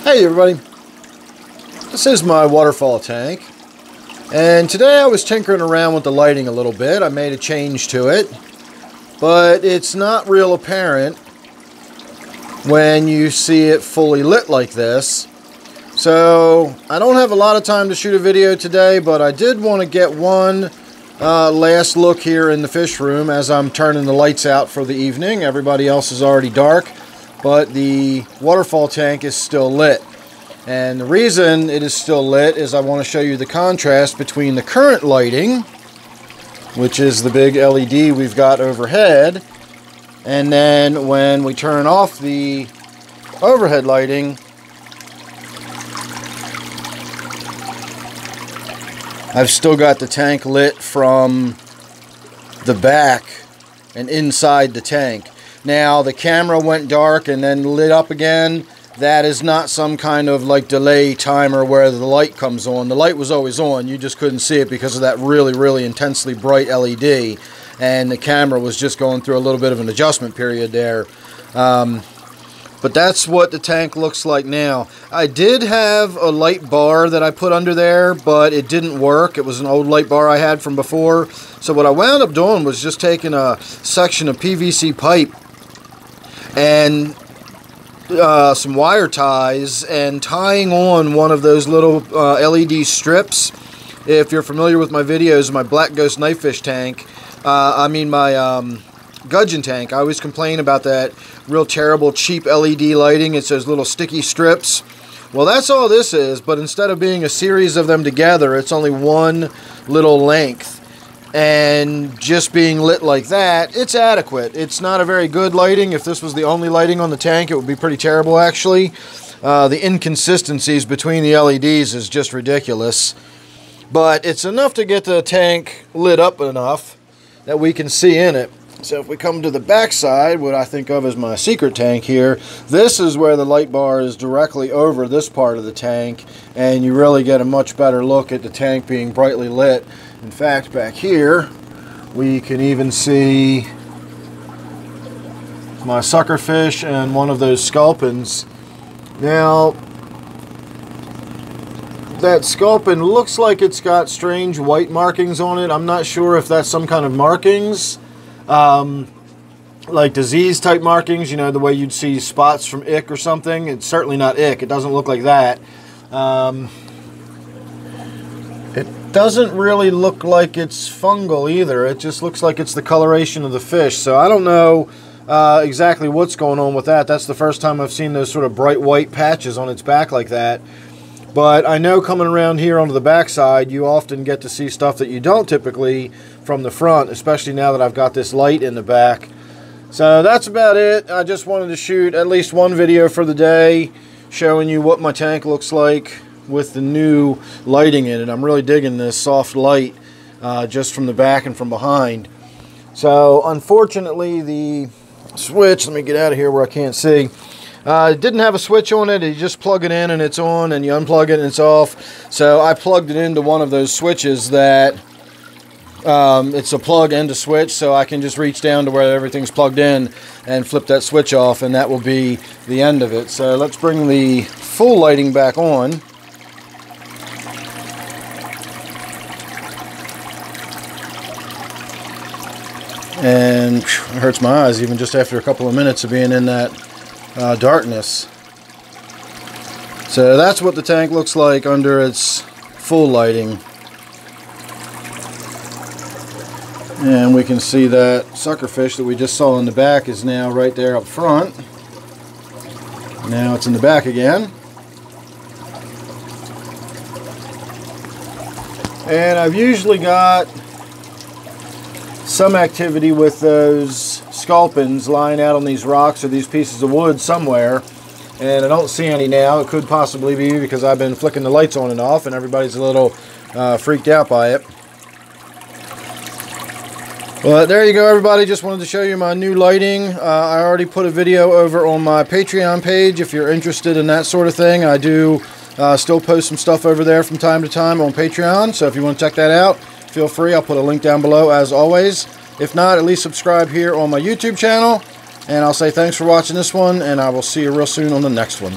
Hey everybody, this is my waterfall tank, and today I was tinkering around with the lighting a little bit. I made a change to it, but it's not real apparent when you see it fully lit like this. So I don't have a lot of time to shoot a video today, but I did want to get one last look here in the fish room as I'm turning the lights out for the evening. Everybody else is already dark, but the waterfall tank is still lit. And the reason it is still lit is I want to show you the contrast between the current lighting, which is the big LED we've got overhead, and then when we turn off the overhead lighting, I've still got the tank lit from the back and inside the tank. Now the camera went dark and then lit up again. That is not some kind of like delay timer where the light comes on. The light was always on, you just couldn't see it because of that really intensely bright LED, and the camera was just going through a little bit of an adjustment period there. But that's what the tank looks like now. I did have a light bar that I put under there, but it didn't work. It was an old light bar I had from before. So what I wound up doing was just taking a section of PVC pipe and some wire ties and tying on one of those little LED strips. If you're familiar with my videos, my Black Ghost knife fish tank, my gudgeon tank, I always complain about that real terrible cheap LED lighting. It's those little sticky strips. Well, that's all this is, but instead of being a series of them together, it's only one little length. And just being lit like that, it's adequate. It's not a very good lighting. If this was the only lighting on the tank, it would be pretty terrible, actually. The inconsistencies between the LEDs is just ridiculous. But it's enough to get the tank lit up enough that we can see in it. So if we come to the back side, what I think of as my secret tank here, this is where the light bar is directly over this part of the tank, and you really get a much better look at the tank being brightly lit. In fact, back here, we can even see my suckerfish and one of those sculpins. Now, that sculpin looks like it's got strange white markings on it. I'm not sure if that's some kind of markings, like disease type markings, you know, the way you'd see spots from ick or something. It's certainly not ick. It doesn't look like that. It doesn't really look like it's fungal either. It just looks like it's the coloration of the fish. So I don't know exactly what's going on with that. That's the first time I've seen those sort of bright white patches on its back like that. But I know coming around here onto the backside, you often get to see stuff that you don't typically from the front, especially now that I've got this light in the back. So that's about it. I just wanted to shoot at least one video for the day showing you what my tank looks like with the new lighting in it. I'm really digging this soft light just from the back and from behind. So unfortunately the switch, let me get out of here where I can't see. It didn't have a switch on it. You just plug it in and it's on, and you unplug it and it's off. So I plugged it into one of those switches that it's a plug and a switch, so I can just reach down to where everything's plugged in and flip that switch off, and that will be the end of it. So let's bring the full lighting back on. And it hurts my eyes even just after a couple of minutes of being in that darkness. So that's what the tank looks like under its full lighting. And we can see that suckerfish that we just saw in the back is now right there up front. Now it's in the back again. And I've usually got some activity with those sculpins lying out on these rocks or these pieces of wood somewhere, and I don't see any now. It could possibly be because I've been flicking the lights on and off and everybody's a little freaked out by it. But there you go, everybody. Just wanted to show you my new lighting. I already put a video over on my Patreon page if you're interested in that sort of thing. I do still post some stuff over there from time to time on Patreon, so if you want to check that out, feel free. I'll put a link down below as always. If not, at least subscribe here on my YouTube channel. And I'll say thanks for watching this one, and I will see you real soon on the next one.